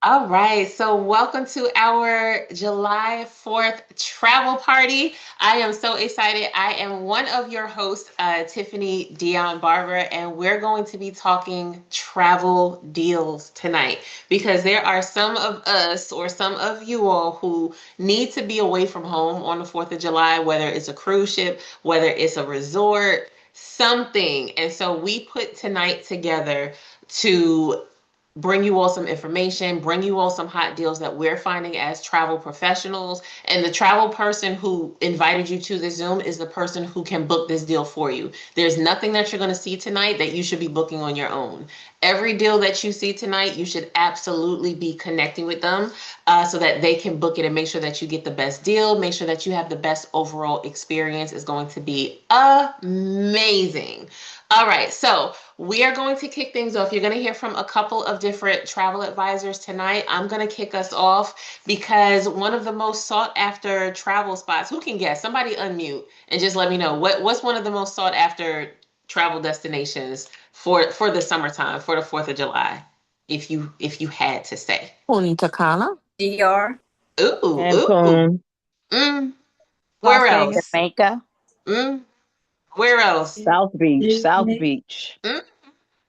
All right, so welcome to our July 4th travel party. I am so excited. I am one of your hosts, Tiffany Dion Barber, and we're going to be talking travel deals tonight because there are some of us or some of you all who need to be away from home on the 4th of July, whether it's a cruise ship, whether it's a resort, something. And so we put tonight together to bring you all some information, bring you all some hot deals that we're finding as travel professionals. And the travel person who invited you to the Zoom is the person who can book this deal for you. There's nothing that you're going to see tonight that you should be booking on your own. Every deal that you see tonight, you should absolutely be connecting with them so that they can book it and make sure that you get the best deal, make sure that you have the best overall experience. Is going to be amazing. All right, so we are going to kick things off. You're going to hear from a couple of different travel advisors tonight. I'm going to kick us off because one of the most sought after travel spots, who can guess? Somebody unmute and just let me know what's one of the most sought after travel destinations for the summertime, for the 4th of July, if you had to say. Punta Cana, DR, Ooh, ooh. Cancun, Mm, where Las Vegas, else? Jamaica, Mm, where else? South Beach, South Disney, Beach. Mm,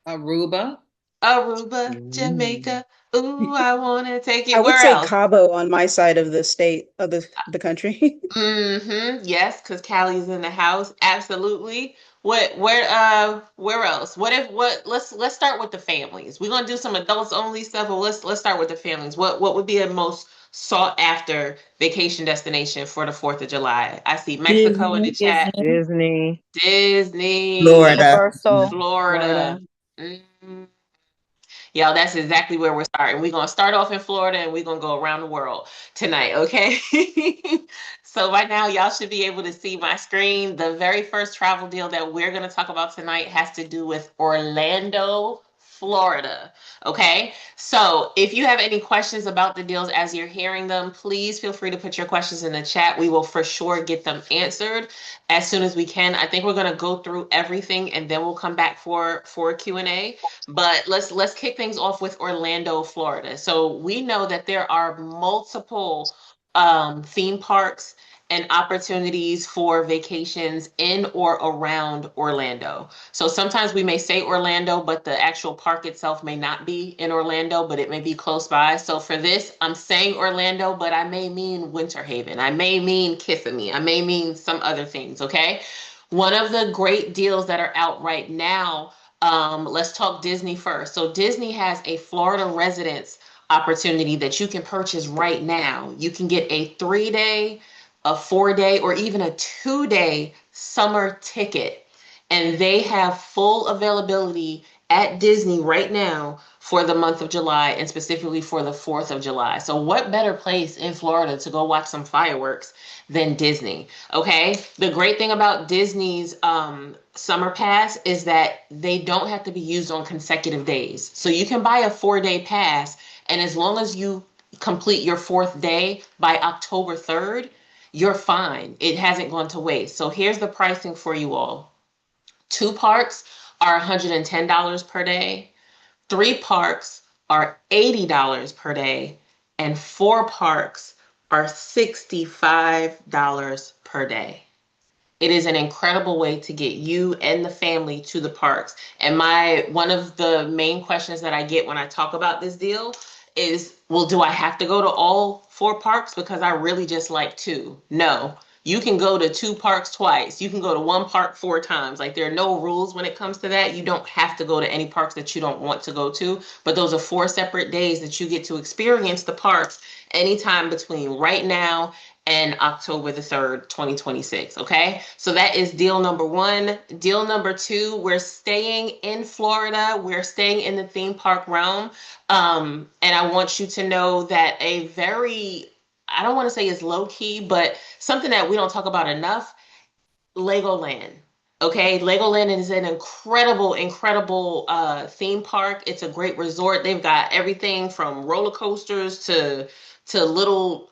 Aruba. Aruba, Mm. Jamaica. Ooh, I want to take I it. would Where say else? Cabo on my side of the state of the country. Mm-hmm. Yes, because Callie's in the house. Absolutely. Where else? Let's start with the families. We're gonna do some adults only stuff, but let's start with the families. What would be a most sought after vacation destination for the 4th of July? I see Mexico in the Disney, chat. Disney. Disney, Florida. Universal. Florida. Florida. Mm. Yeah, that's exactly where we're starting. We're gonna start off in Florida and we're gonna go around the world tonight, okay? So right now, y'all should be able to see my screen. The very first travel deal that we're gonna talk about tonight has to do with Orlando, Florida. Okay, so if you have any questions about the deals as you're hearing them, please feel free to put your questions in the chat. We will for sure get them answered as soon as we can. I think we're gonna go through everything and then we'll come back for Q&A. But let's kick things off with Orlando, Florida. So we know that there are multiple theme parks and opportunities for vacations in or around Orlando. So sometimes we may say Orlando, but the actual park itself may not be in Orlando, but it may be close by. So for this, I'm saying Orlando, but I may mean Winter Haven. I may mean Kissimmee. I may mean some other things, okay? One of the great deals that are out right now, let's talk Disney first. So Disney has a Florida residence opportunity that you can purchase right now. You can get a 3-day, a 4-day, or even a 2-day summer ticket. And they have full availability at Disney right now for the month of July and specifically for the 4th of July. So, what better place in Florida to go watch some fireworks than Disney? Okay. The great thing about Disney's summer pass is that they don't have to be used on consecutive days. So, you can buy a 4-day pass, and as long as you complete your 4th day by October 3rd, you're fine. It hasn't gone to waste. So here's the pricing for you all. 2 parks are $110 per day. 3 parks are $80 per day. And 4 parks are $65 per day. It is an incredible way to get you and the family to the parks. And my one of the main questions that I get when I talk about this deal is, well, do I have to go to all 4 parks because I really just like two? No. You can go to 2 parks twice. You can go to 1 park 4 times. Like, there are no rules when it comes to that. You don't have to go to any parks that you don't want to go to. But those are 4 separate days that you get to experience the parks anytime between right now and October the 3rd, 2026. Okay. So that is deal number one. Deal number two, we're staying in Florida. We're staying in the theme park realm. And I want you to know that a very, I don't want to say it's low key, but something that we don't talk about enough, Legoland. Okay, Legoland is an incredible theme park. It's a great resort. They've got everything from roller coasters to little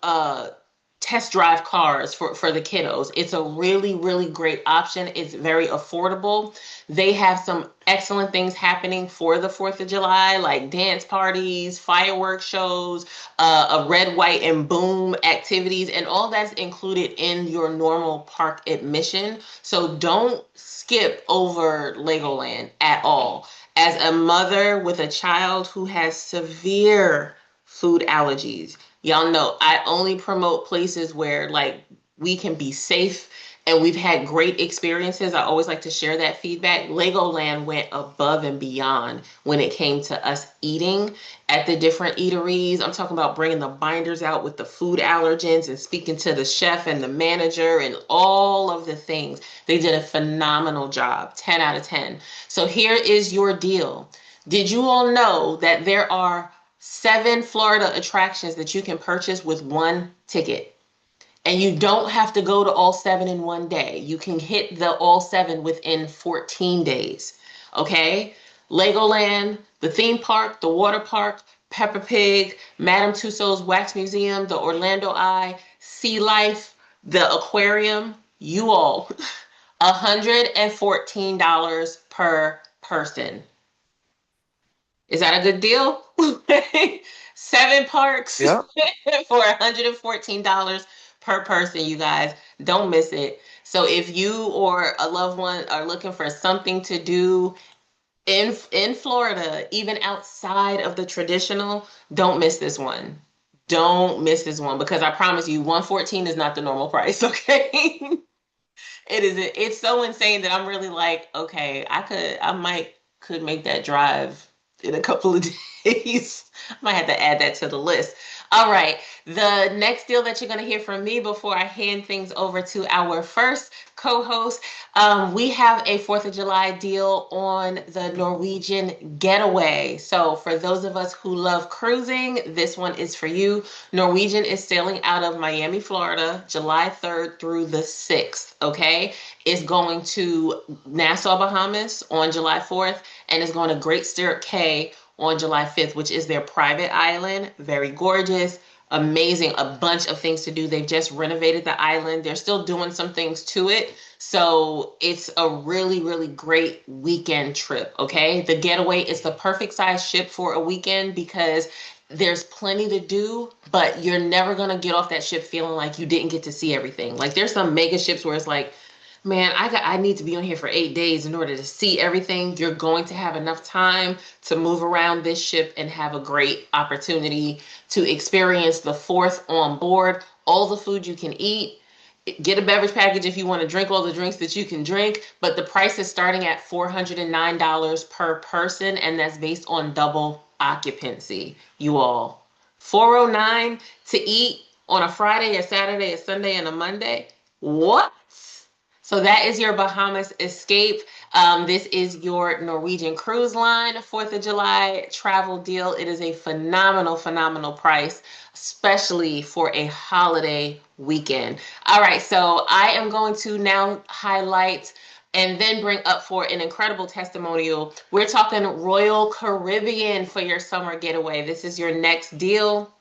test drive cars for the kiddos. It's a really, really great option. It's very affordable. They have some excellent things happening for the 4th of July, like dance parties, fireworks shows, a red, white, and boom activities, and all that's included in your normal park admission. So don't skip over Legoland at all. As a mother with a child who has severe food allergies, y'all know I only promote places where like we can be safe and we've had great experiences. I always like to share that feedback. Legoland went above and beyond when it came to us eating at the different eateries. I'm talking about bringing the binders out with the food allergens and speaking to the chef and the manager and all of the things. They did a phenomenal job, 10 out of 10. So here is your deal. Did you all know that there are 7 Florida attractions that you can purchase with one ticket? And you don't have to go to all 7 in one day. You can hit the all 7 within 14 days. Okay? Legoland, the theme park, the water park, Peppa Pig, Madame Tussauds Wax Museum, the Orlando Eye, Sea Life, the aquarium, you all, $114 per person. Is that a good deal? 7 parks Yep. for $114 per person, you guys. Don't miss it. So if you or a loved one are looking for something to do in Florida, even outside of the traditional, don't miss this one. Don't miss this one, because I promise you, 114 is not the normal price, okay? It's so insane that I'm really like, okay, I might could make that drive in a couple of days. I might have to add that to the list. All right, the next deal that you're going to hear from me before I hand things over to our first co-host, we have a 4th of July deal on the Norwegian Getaway. So for those of us who love cruising, this one is for you. Norwegian is sailing out of Miami, Florida, July 3rd through the 6th, okay? It's going to Nassau, Bahamas on July 4th, and it's going to Great Stirrup Cay on July 5th, which is their private island. Very gorgeous, amazing, a bunch of things to do. They've just renovated the island. They're still doing some things to it. So it's a really, really great weekend trip, okay? The Getaway is the perfect size ship for a weekend because there's plenty to do, but you're never going to get off that ship feeling like you didn't get to see everything. Like there's some mega ships where it's like, man, I need to be on here for 8 days in order to see everything. You're going to have enough time to move around this ship and have a great opportunity to experience the 4th on board. All the food you can eat. Get a beverage package if you want to drink all the drinks that you can drink, but the price is starting at $409 per person, and that's based on double occupancy, you all. $409 to eat on a Friday, a Saturday, a Sunday, and a Monday? What? So that is your Bahamas escape. This is your Norwegian Cruise Line 4th of July travel deal. It is a phenomenal, phenomenal price, especially for a holiday weekend. All right, so I am going to now highlight and then bring up for an incredible testimonial. We're talking Royal Caribbean for your summer getaway. This is your next deal.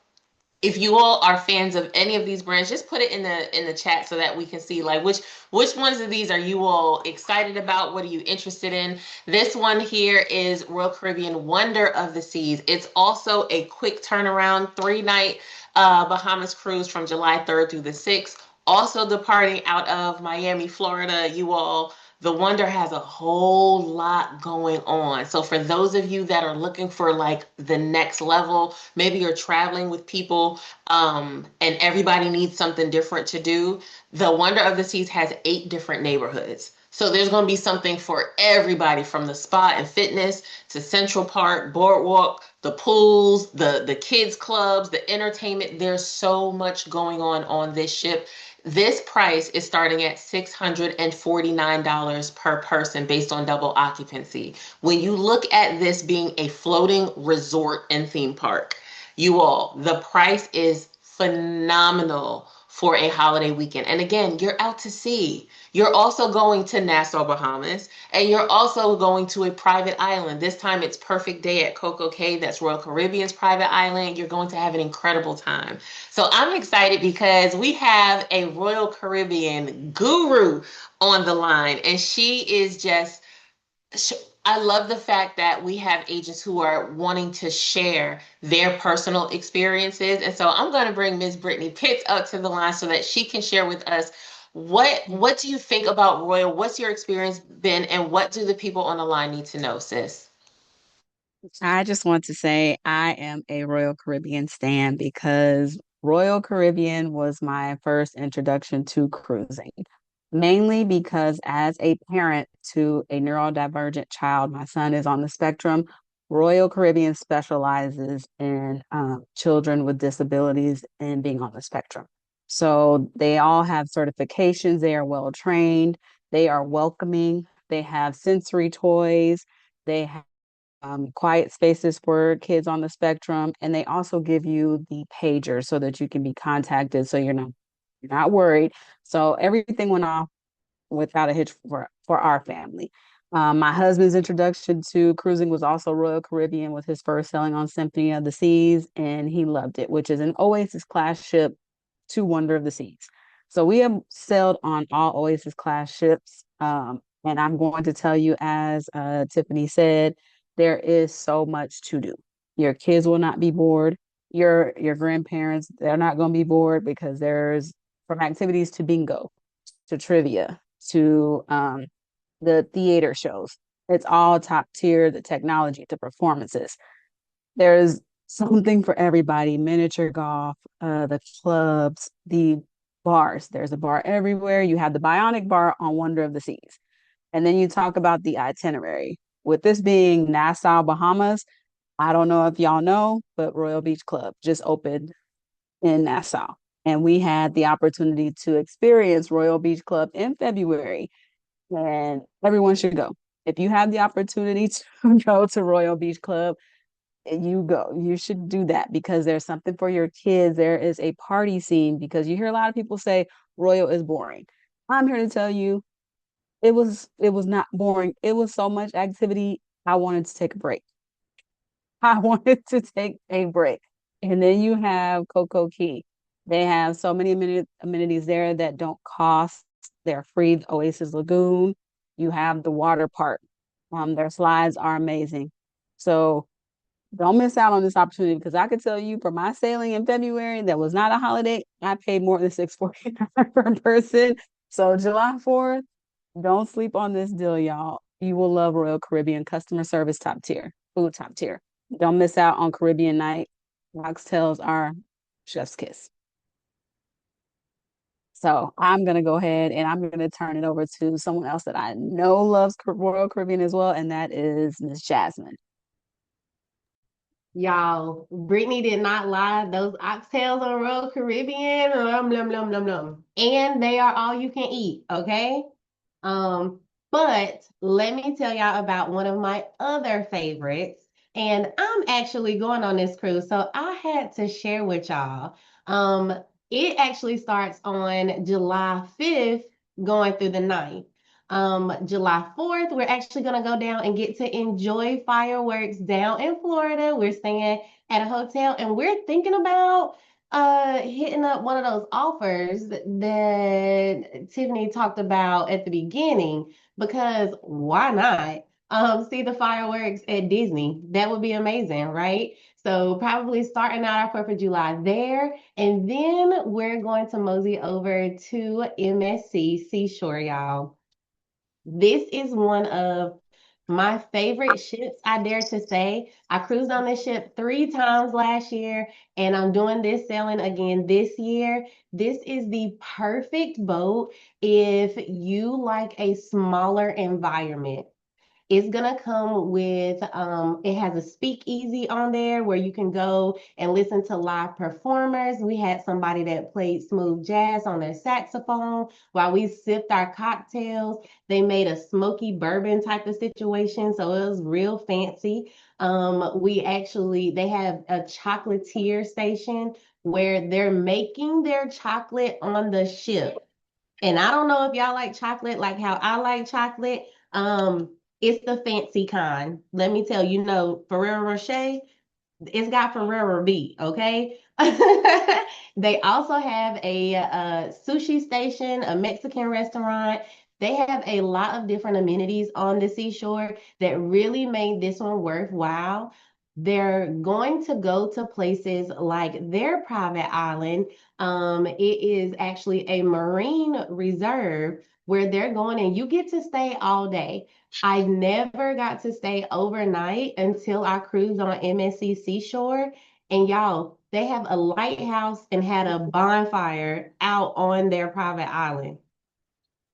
If you all are fans of any of these brands, just put it in the chat so that we can see like which ones of these are you all excited about? What are you interested in? This one here is Royal Caribbean Wonder of the Seas. It's also a quick turnaround 3-night Bahamas cruise from July 3rd through the 6th. Also departing out of Miami, Florida, you all. The Wonder has a whole lot going on. So for those of you that are looking for like the next level, maybe you're traveling with people and everybody needs something different to do, the Wonder of the Seas has 8 different neighborhoods. So there's going to be something for everybody, from the spa and fitness to Central Park, Boardwalk, the pools, the kids clubs, the entertainment. There's so much going on this ship. This price is starting at $649 per person based on double occupancy. When you look at this being a floating resort and theme park, you all, the price is phenomenal for a holiday weekend. And again, you're out to sea. You're also going to Nassau, Bahamas, and you're also going to a private island. This time it's Perfect Day at Coco Cay. That's Royal Caribbean's private island. You're going to have an incredible time. So I'm excited because we have a Royal Caribbean guru on the line, and she is just I love the fact that we have agents who are wanting to share their personal experiences. And so I'm going to bring Ms. Brittany Pitts up to the line so that she can share with us what do you think about Royal? What's your experience been, and what do the people on the line need to know, sis? I just want to say I am a Royal Caribbean stan because Royal Caribbean was my first introduction to cruising, mainly because as a parent to a neurodivergent child, my son is on the spectrum. Royal Caribbean specializes in children with disabilities and being on the spectrum. So they all have certifications, they are well trained, they are welcoming, they have sensory toys. They have quiet spaces for kids on the spectrum, and they also give you the pager so that you can be contacted, so you're not worried. So everything went off without a hitch for our family. My husband's introduction to cruising was also Royal Caribbean with his first sailing on Symphony of the Seas, and he loved it, which is an Oasis class ship to Wonder of the Seas. So we have sailed on all Oasis class ships. And I'm going to tell you, as Tiffany said, there is so much to do. Your kids will not be bored. Your grandparents, they're not going to be bored because there's from activities to bingo, to trivia, to the theater shows. It's all top tier, the technology, the performances. There's something for everybody, miniature golf, the clubs, the bars. There's a bar everywhere. You have the Bionic Bar on Wonder of the Seas. And then you talk about the itinerary. With this being Nassau, Bahamas, I don't know if y'all know, but Royal Beach Club just opened in Nassau. And we had the opportunity to experience Royal Beach Club in February, and everyone should go. If you have the opportunity to go to Royal Beach Club, you go. You should do that because there's something for your kids. There is a party scene because you hear a lot of people say Royal is boring. I'm here to tell you it was not boring. It was so much activity. I wanted to take a break. I wanted to take a break. And then you have Coco Key. They have so many amenities there that don't cost. They're free. The Oasis Lagoon. You have the water park. Their slides are amazing. So don't miss out on this opportunity because I could tell you for my sailing in February that was not a holiday, I paid more than $649 per person. So July 4th, don't sleep on this deal, y'all. You will love Royal Caribbean customer service top tier, food top tier. Don't miss out on Caribbean night. Oxtails are chef's kiss. So I'm gonna go ahead and I'm gonna turn it over to someone else that I know loves Royal Caribbean as well, and that is Miss Jasmine. Y'all, Brittany did not lie. Those oxtails on Royal Caribbean, lum, lum, lum, lum, lum. And they are all you can eat, okay? But let me tell y'all about one of my other favorites. And I'm actually going on this cruise, so I had to share with y'all. It actually starts on July 5th, going through the 9th. July 4th, we're actually going to go down and get to enjoy fireworks down in Florida. We're staying at a hotel and we're thinking about hitting up one of those offers that Tiffany talked about at the beginning, because why not? See the fireworks at Disney. That would be amazing, right? So probably starting out our 4th of July there, and then we're going to mosey over to MSC Seashore, y'all. This is one of my favorite ships, I dare to say. I cruised on this ship 3 times last year, and I'm doing this sailing again this year. This is the perfect boat if you like a smaller environment. It's gonna come with, it has a speakeasy on there where you can go and listen to live performers. We had somebody that played smooth jazz on their saxophone while we sipped our cocktails. They made a smoky bourbon type of situation, so it was real fancy. They have a chocolatier station where they're making their chocolate on the ship. And I don't know if y'all like chocolate like how I like chocolate. It's the fancy kind. Let me tell you, Ferrero Rocher, it's got Ferrero beat, okay? They also have a sushi station, a Mexican restaurant. They have a lot of different amenities on the seashore that really made this one worthwhile. They're going to go to places like their private island. It is actually a marine reserve where they're going and you get to stay all day. I never got to stay overnight until I cruised on MSC Seashore. And y'all, they have a lighthouse and had a bonfire out on their private island.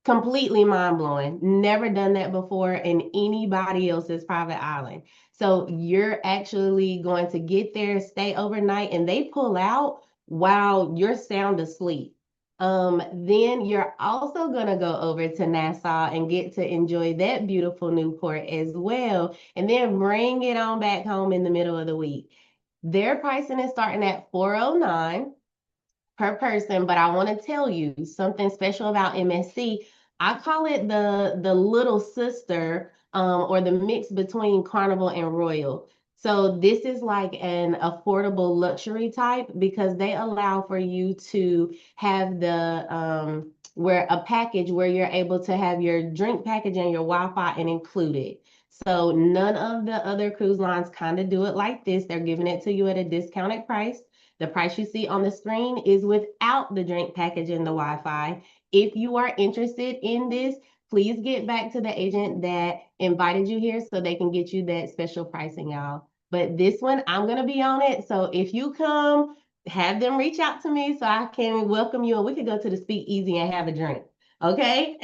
Completely mind blowing. Never done that before in anybody else's private island. So you're actually going to get there, stay overnight, and they pull out while you're sound asleep. Then you're also going to go over to Nassau and get to enjoy that beautiful new port as well, and then bring it on back home in the middle of the week. Their pricing is starting at $409 per person, but I want to tell you something special about MSC. I call it the little sister, or the mix between Carnival and Royal. So this is like an affordable luxury type because they allow for you to have the where a package where you're able to have your drink package and your Wi-Fi and include it. So none of the other cruise lines kind of do it like this. They're giving it to you at a discounted price. The price you see on the screen is without the drink package and the Wi-Fi. If you are interested in this, please get back to the agent that invited you here so they can get you that special pricing, y'all. But this one, I'm going to be on it. So if you come, have them reach out to me so I can welcome you and we could go to the Speakeasy and have a drink. Okay?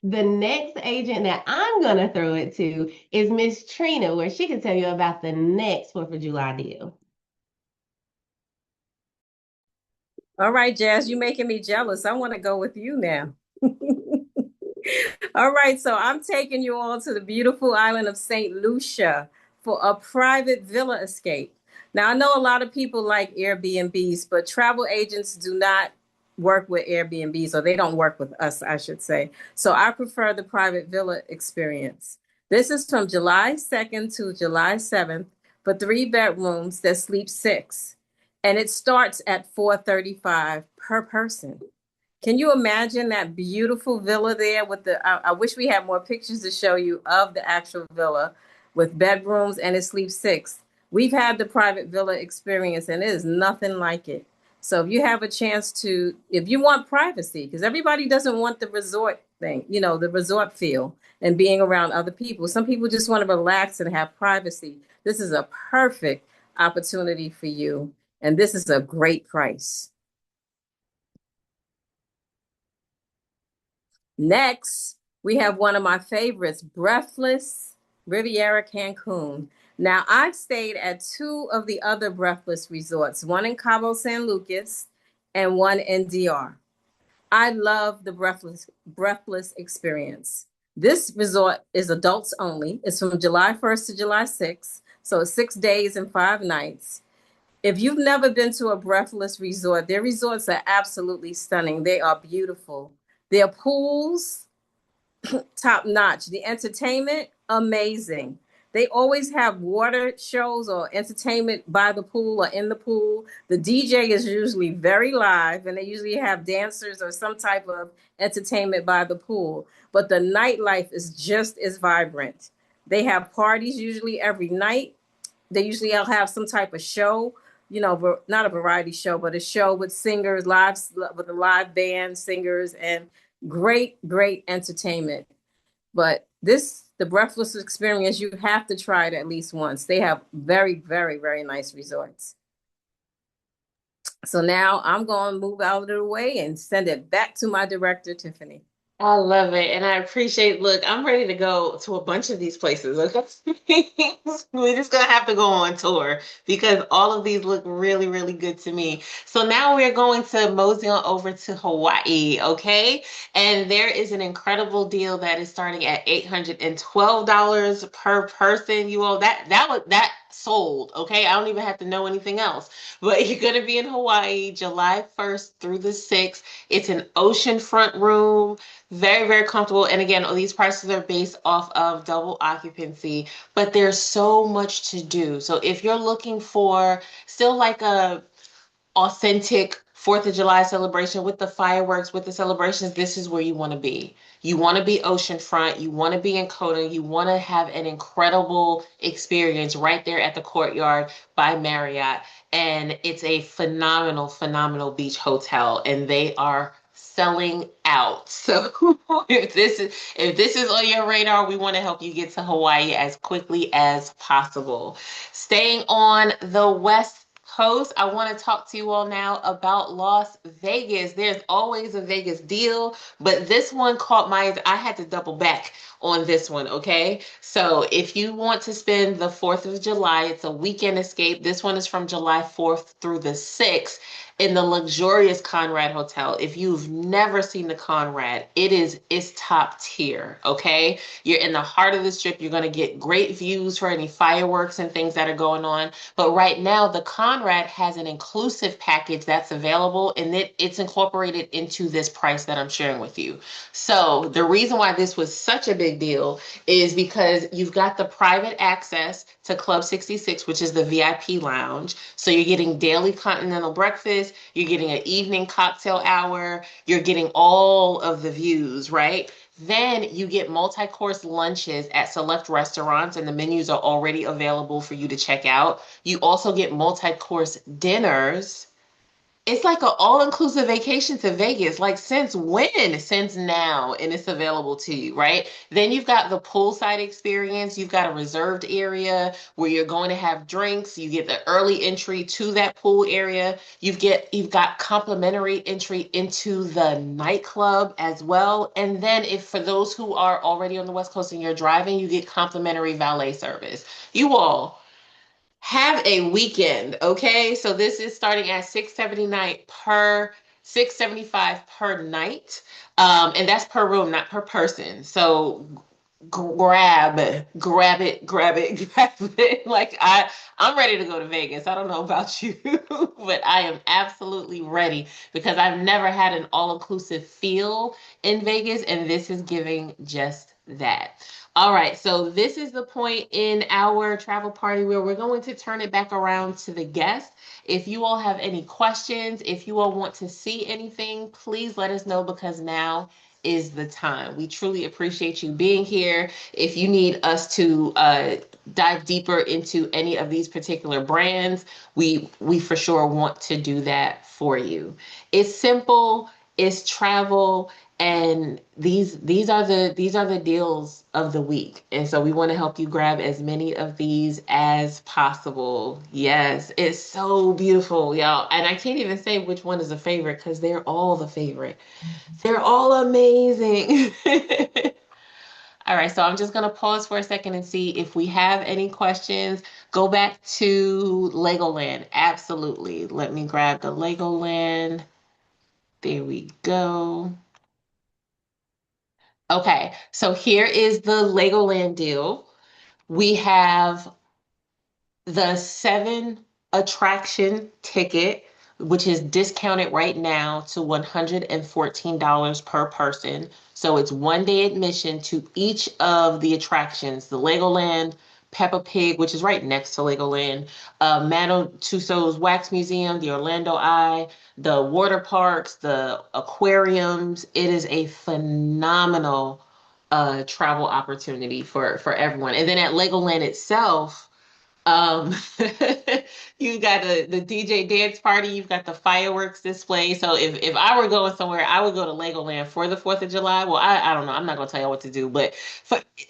The next agent that I'm going to throw it to is Miss Trina, where she can tell you about the next 4th of July deal. All right, Jazz, you're making me jealous. I want to go with you now. All right, so I'm taking you all to the beautiful island of St. Lucia for a private villa escape. Now, I know a lot of people like Airbnbs, but travel agents do not work with Airbnbs, or they don't work with us, I should say. So I prefer the private villa experience. This is from July 2nd to July 7th for 3 bedrooms that sleep 6. And it starts at $435 per person. Can you imagine that beautiful villa there with the, I wish we had more pictures to show you of the actual villa with bedrooms, and it sleeps 6. We've had the private villa experience and it is nothing like it. So if you have a chance to, if you want privacy, because everybody doesn't want the resort thing, the resort feel and being around other people. Some people just want to relax and have privacy. This is a perfect opportunity for you. And this is a great price. Next, we have one of my favorites, Breathless Riviera Cancun. Now, I've stayed at 2 of the other Breathless resorts, one in Cabo San Lucas and one in DR. I love the Breathless experience. This resort is adults only. It's from July 1st to July 6th, so it's 6 days and 5 nights. If you've never been to a Breathless resort, their resorts are absolutely stunning. They are beautiful. Their pools, top notch. The entertainment, amazing. They always have water shows or entertainment by the pool or in the pool. The DJ is usually very live, and they usually have dancers or some type of entertainment by the pool. But the nightlife is just as vibrant. They have parties usually every night. They usually have some type of show, not a variety show, but a show with singers, with a live band, singers, and great entertainment. But the Breathless experience, you have to try it at least once. They have very, very, very nice resorts. So now I'm going to move out of the way and send it back to my director, Tiffany. I love it. And I appreciate, look, I'm ready to go to a bunch of these places. Okay? We're just going to have to go on tour because all of these look really, really good to me. So now we're going to mosey on over to Hawaii, okay? And there is an incredible deal that is starting at $812 per person. You all, that sold. Okay, I don't even have to know anything else. But you're gonna be in Hawaii July 1st through the 6th. It's an oceanfront room, very, very comfortable. And again, all these prices are based off of double occupancy, but there's so much to do. So if you're looking for still like a authentic Fourth of July celebration with the fireworks, with the celebrations, this is where you want to be. You want to be oceanfront. You want to be in Kona. You want to have an incredible experience right there at the Courtyard by Marriott. And it's a phenomenal, phenomenal beach hotel, and they are selling out. So if this is on your radar, we want to help you get to Hawaii as quickly as possible. Staying on the West Coast, I want to talk to you all now about Las Vegas. There's always a Vegas deal, but this one caught my eye. I had to double back on this one, okay? So if you want to spend the 4th of July, it's a weekend escape. This one is from July 4th through the 6th in the luxurious Conrad Hotel. If you've never seen the Conrad, it's top tier, okay? You're in the heart of the strip. You're going to get great views for any fireworks and things that are going on. But right now, the Conrad has an inclusive package that's available, and it's incorporated into this price that I'm sharing with you. So the reason why this was such a big deal is because you've got the private access to Club 66, which is the VIP lounge. So you're getting daily continental breakfast, you're getting an evening cocktail hour, you're getting all of the views, right? Then you get multi-course lunches at select restaurants, and the menus are already available for you to check out. You also get multi-course dinners. It's like an all-inclusive vacation to Vegas. Like since when? Since now, and it's available to you, right? Then you've got the poolside experience. You've got a reserved area where you're going to have drinks. You get the early entry to that pool area. You've got complimentary entry into the nightclub as well. And then if for those who are already on the West Coast and you're driving, you get complimentary valet service. You all have a weekend, okay? So this is starting at $675 per night. And that's per room, not per person. So grab it, grab it, grab it, grab it. Like I'm ready to go to Vegas. I don't know about you, but I am absolutely ready because I've never had an all-inclusive feel in Vegas, and this is giving just that. All right, so this is the point in our travel party where we're going to turn it back around to the guests. If you all have any questions, if you all want to see anything, please let us know because now is the time. We truly appreciate you being here. If you need us to dive deeper into any of these particular brands, we for sure want to do that for you. It's simple, it's travel, and these are the deals of the week. And so we want to help you grab as many of these as possible. Yes, it's so beautiful, y'all. And I can't even say which one is a favorite because they're all the favorite. They're all amazing. All right, so I'm just going to pause for a second and see if we have any questions. Go back to Legoland. Absolutely. Let me grab the Legoland. There we go. Okay, so here is the Legoland deal. We have the 7 attraction ticket, which is discounted right now to $114 per person. So it's 1 day admission to each of the attractions, the Legoland, Peppa Pig, which is right next to Legoland, Mano Tussauds Wax Museum, the Orlando Eye, the water parks, the aquariums. It is a phenomenal travel opportunity for everyone. And then at Legoland itself, um, you got the DJ dance party, you've got the fireworks display. So if I were going somewhere, I would go to Legoland for the 4th of July. Well, I don't know. I'm not gonna tell you what to do, but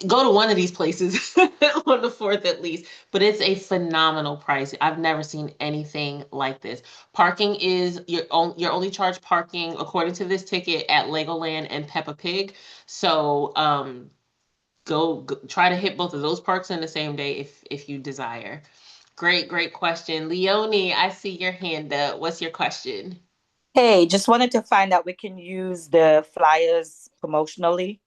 go to one of these places on the 4th at least. But it's a phenomenal price. I've never seen anything like this. Parking is you're only charged parking according to this ticket at Legoland and Peppa Pig. So go try to hit both of those parks in the same day if you desire. Great question. Leonie, I see your hand up. What's your question? Hey, just wanted to find out we can use the flyers promotionally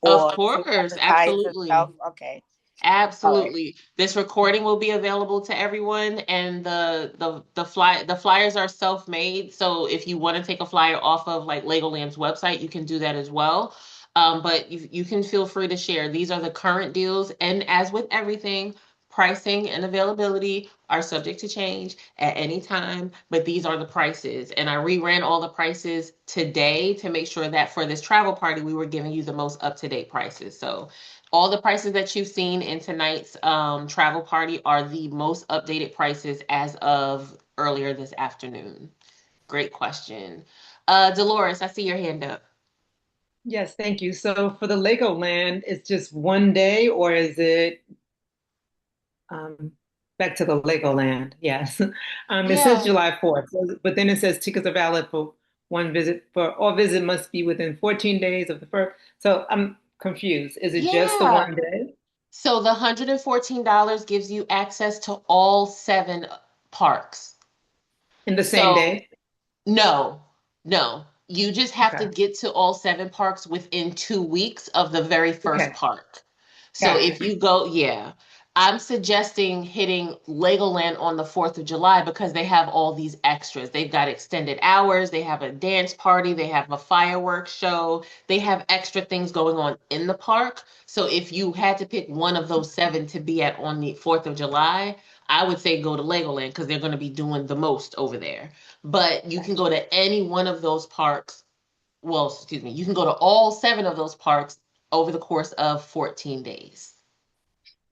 Of or to course, advertise absolutely. itself. Okay. Absolutely. This recording will be available to everyone, and the flyers are self-made. So if you want to take a flyer off of like Legoland's website, you can do that as well. But you can feel free to share. These are the current deals, and as with everything, pricing and availability are subject to change at any time. But these are the prices, and I reran all the prices today to make sure that for this travel party, we were giving you the most up-to-date prices. So all the prices that you've seen in tonight's travel party are the most updated prices as of earlier this afternoon. Great question. Dolores, I see your hand up. Yes, thank you. So for the Legoland, it's just one day, or is it back to the Legoland? Yes. It says Yeah. July 4th, but then it says tickets are valid for one visit, for all visit must be within 14 days of the first. So I'm confused. Is it just the Yeah. one day So the $114 gives you access to all 7 parks. in the same So day? no, no. You just have to Okay. get to all 7 parks within 2 weeks of the very first Okay. park. So Gotcha. if you go, yeah, I'm suggesting hitting Legoland on the 4th of July because they have all these extras. They've got extended hours, they have a dance party, they have a fireworks show, they have extra things going on in the park. So if you had to pick one of those 7 to be at on the 4th of July, I would say go to Legoland because they're going to be doing the most over there. But you can go to any one of those parks. Well, excuse me, you can go to all 7 of those parks over the course of 14 days.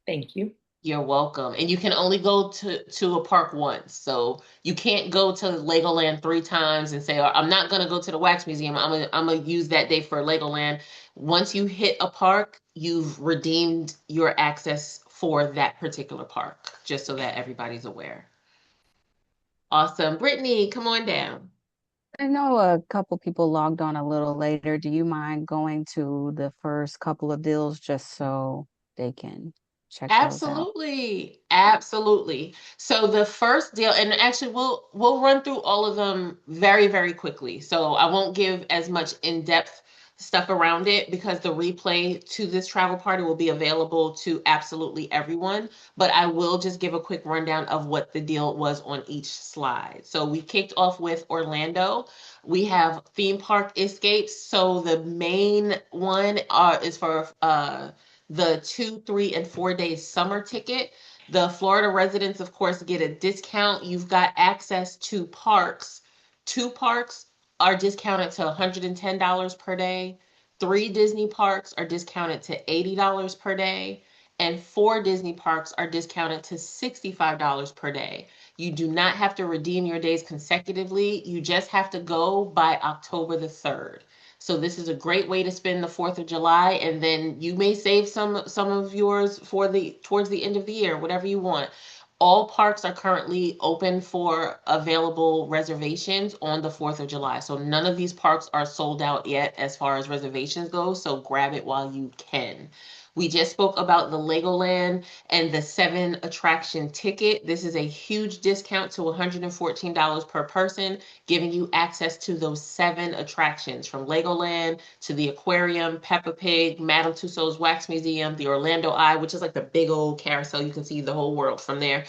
Thank you. You're welcome. And you can only go to a park once. So you can't go to Legoland 3 times and say, "Oh, I'm not going to go to the Wax Museum. I'm gonna use that day for Legoland." Once you hit a park, you've redeemed your access for that particular park, just so that everybody's aware. Awesome. Brittany, come on down. I know a couple people logged on a little later. Do you mind going to the first couple of deals just so they can check those out? Absolutely. Absolutely. So the first deal, and actually we'll run through all of them very, very quickly. So I won't give as much in-depth stuff around it because the replay to this travel party will be available to absolutely everyone. But I will just give a quick rundown of what the deal was on each slide. So we kicked off with Orlando. We have theme park escapes. So the main one is for the 2, 3, and 4 days summer ticket. The Florida residents, of course, get a discount. You've got access to parks. 2 parks are discounted to $110 per day. 3 Disney parks are discounted to $80 per day. And 4 Disney parks are discounted to $65 per day. You do not have to redeem your days consecutively. You just have to go by October the 3rd. So this is a great way to spend the 4th of July, and then you may save some of yours for the towards the end of the year, whatever you want. All parks are currently open for available reservations on the 4th of July. So none of these parks are sold out yet as far as reservations go, so grab it while you can. We just spoke about the Legoland and the 7 attraction ticket. This is a huge discount to $114 per person, giving you access to those 7 attractions from Legoland to the aquarium, Peppa Pig, Madame Tussauds Wax Museum, the Orlando Eye, which is like the big old carousel. You can see the whole world from there.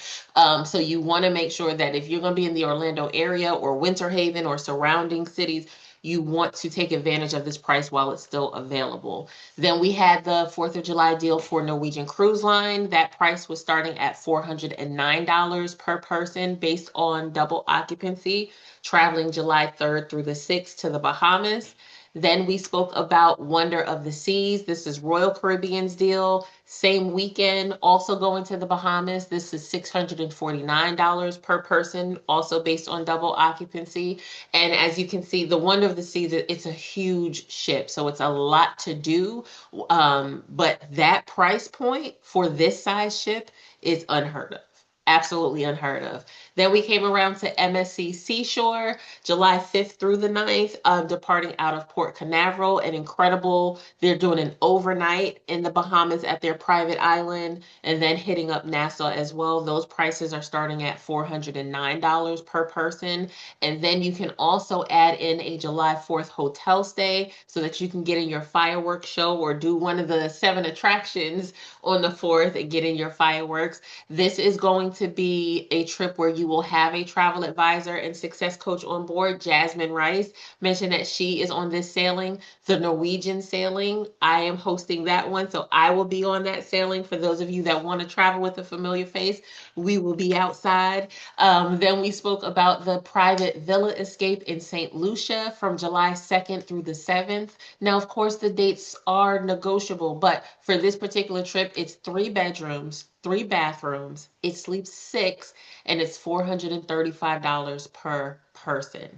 So you want to make sure that if you're going to be in the Orlando area or Winter Haven or surrounding cities, you want to take advantage of this price while it's still available. Then we had the 4th of July deal for Norwegian Cruise Line. That price was starting at $409 per person based on double occupancy, traveling July 3rd through the 6th to the Bahamas. Then we spoke about Wonder of the Seas. This is Royal Caribbean's deal. Same weekend, also going to the Bahamas. This is $649 per person, also based on double occupancy. And as you can see, the Wonder of the Seas, it's a huge ship, so it's a lot to do. But that price point for this size ship is unheard of. Absolutely unheard of. Then we came around to MSC Seashore, July 5th through the 9th, departing out of Port Canaveral. An incredible, they're doing an overnight in the Bahamas at their private island and then hitting up Nassau as well. Those prices are starting at $409 per person. And then you can also add in a July 4th hotel stay so that you can get in your fireworks show or do one of the 7 attractions on the 4th and get in your fireworks. This is going to be a trip where you will have a travel advisor and success coach on board. Jasmine Rice mentioned that she is on this sailing, the Norwegian sailing. I am hosting that one, so I will be on that sailing. For those of you that want to travel with a familiar face, we will be outside. Then we spoke about the private villa escape in St. Lucia from July 2nd through the 7th. Now, of course, the dates are negotiable, but for this particular trip, it's 3 bedrooms, 3 bathrooms. It sleeps 6, and it's $435 per person.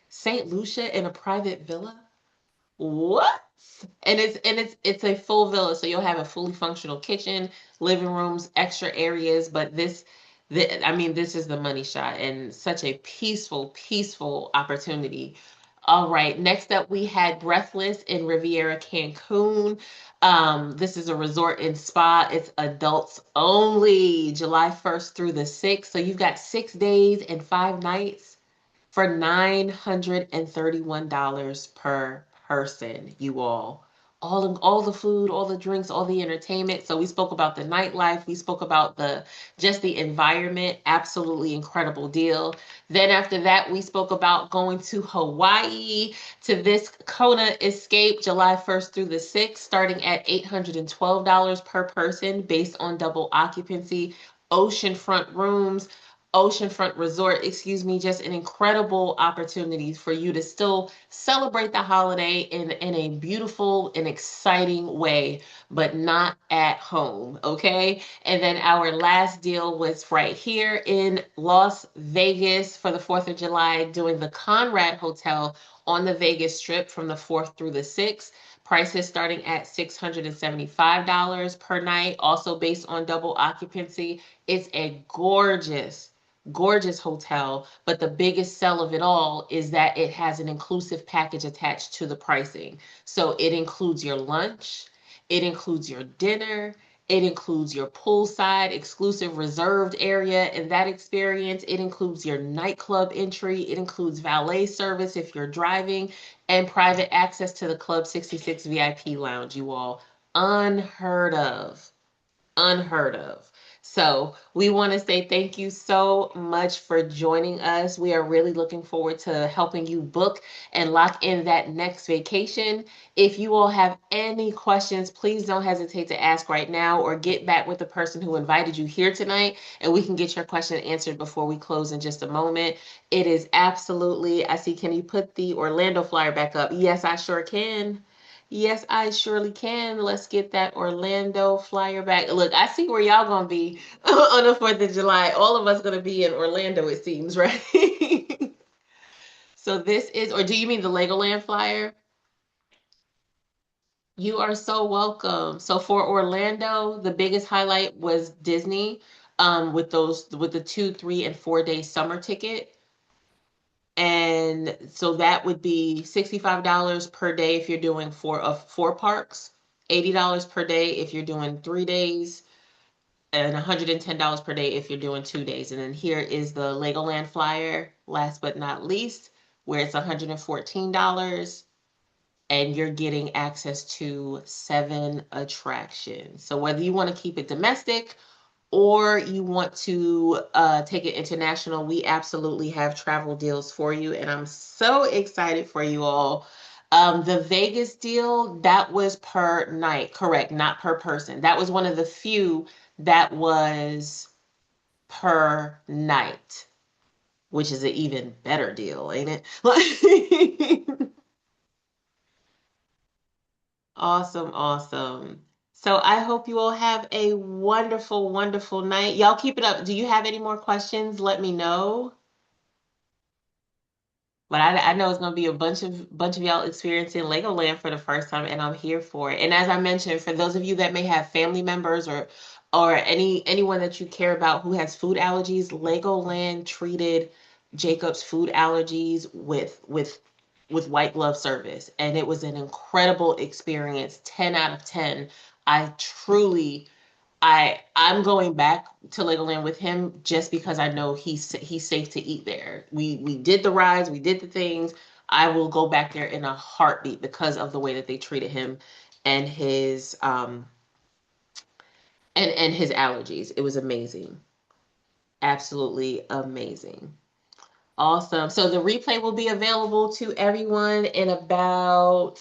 St. Lucia in a private villa? What? And it's a full villa, so you'll have a fully functional kitchen, living rooms, extra areas. But I mean, this is the money shot and such a peaceful opportunity. All right, next up we had Breathless in Riviera Cancun. This is a resort and spa. It's adults only, July 1st through the 6th. So you've got 6 days and 5 nights for $931 per person, you all. All the food, all the drinks, all the entertainment. So we spoke about the nightlife. We spoke about just the environment. Absolutely incredible deal. Then after that, we spoke about going to Hawaii to this Kona Escape, July 1st through the 6th, starting at $812 per person based on double occupancy, oceanfront rooms, oceanfront resort, just an incredible opportunity for you to still celebrate the holiday in a beautiful and exciting way, but not at home, okay? And then our last deal was right here in Las Vegas for the 4th of July, doing the Conrad Hotel on the Vegas Strip from the 4th through the 6th. Prices starting at $675 per night, also based on double occupancy. It's a gorgeous hotel, but the biggest sell of it all is that it has an inclusive package attached to the pricing. So it includes your lunch, it includes your dinner, it includes your poolside exclusive reserved area in that experience. It includes your nightclub entry. It includes valet service if you're driving, and private access to the Club 66 VIP lounge, you all. Unheard of. Unheard of. So we want to say thank you so much for joining us. We are really looking forward to helping you book and lock in that next vacation. If you all have any questions, please don't hesitate to ask right now or get back with the person who invited you here tonight, and we can get your question answered before we close in just a moment. It is absolutely, I see, can you put the Orlando flyer back up? Yes, I sure can. Yes, I surely can. Let's get that Orlando flyer back. Look, I see where y'all gonna be on the 4th of July. All of us gonna be in Orlando, it seems, right? So this is, or do you mean the Legoland flyer? You are so welcome. So for Orlando, the biggest highlight was Disney, with the 2, 3, and 4 day summer ticket. And so that would be $65 per day if you're doing 4 parks, $80 per day if you're doing 3 days, and $110 per day if you're doing 2 days. And then here is the Legoland flyer, last but not least, where it's $114 and you're getting access to 7 attractions. So whether you want to keep it domestic or you want to take it international, we absolutely have travel deals for you. And I'm so excited for you all. The Vegas deal, that was per night, correct, not per person. That was one of the few that was per night, which is an even better deal, ain't it? Awesome. So I hope you all have a wonderful night. Y'all keep it up. Do you have any more questions? Let me know. But I know it's gonna be a bunch of y'all experiencing Legoland for the first time, and I'm here for it. And as I mentioned, for those of you that may have family members or or anyone that you care about who has food allergies, Legoland treated Jacob's food allergies with white glove service, and it was an incredible experience. 10 out of 10. I truly I'm going back to Legoland with him just because I know he's safe to eat there. We did the rides, we did the things. I will go back there in a heartbeat because of the way that they treated him and his and his allergies. It was amazing. Absolutely amazing. Awesome. So the replay will be available to everyone in about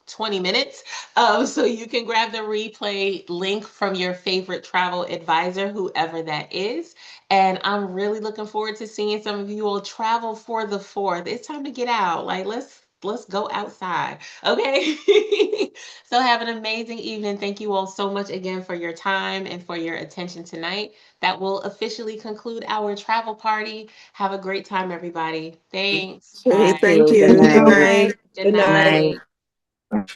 20 minutes. So you can grab the replay link from your favorite travel advisor, whoever that is. And I'm really looking forward to seeing some of you all travel for the 4th. It's time to get out. Like, let's go outside. Okay. So have an amazing evening. Thank you all so much again for your time and for your attention tonight. That will officially conclude our travel party. Have a great time, everybody. Thanks. Okay, Bye. thank Good you. Good night. night. Good Good night. night. Night.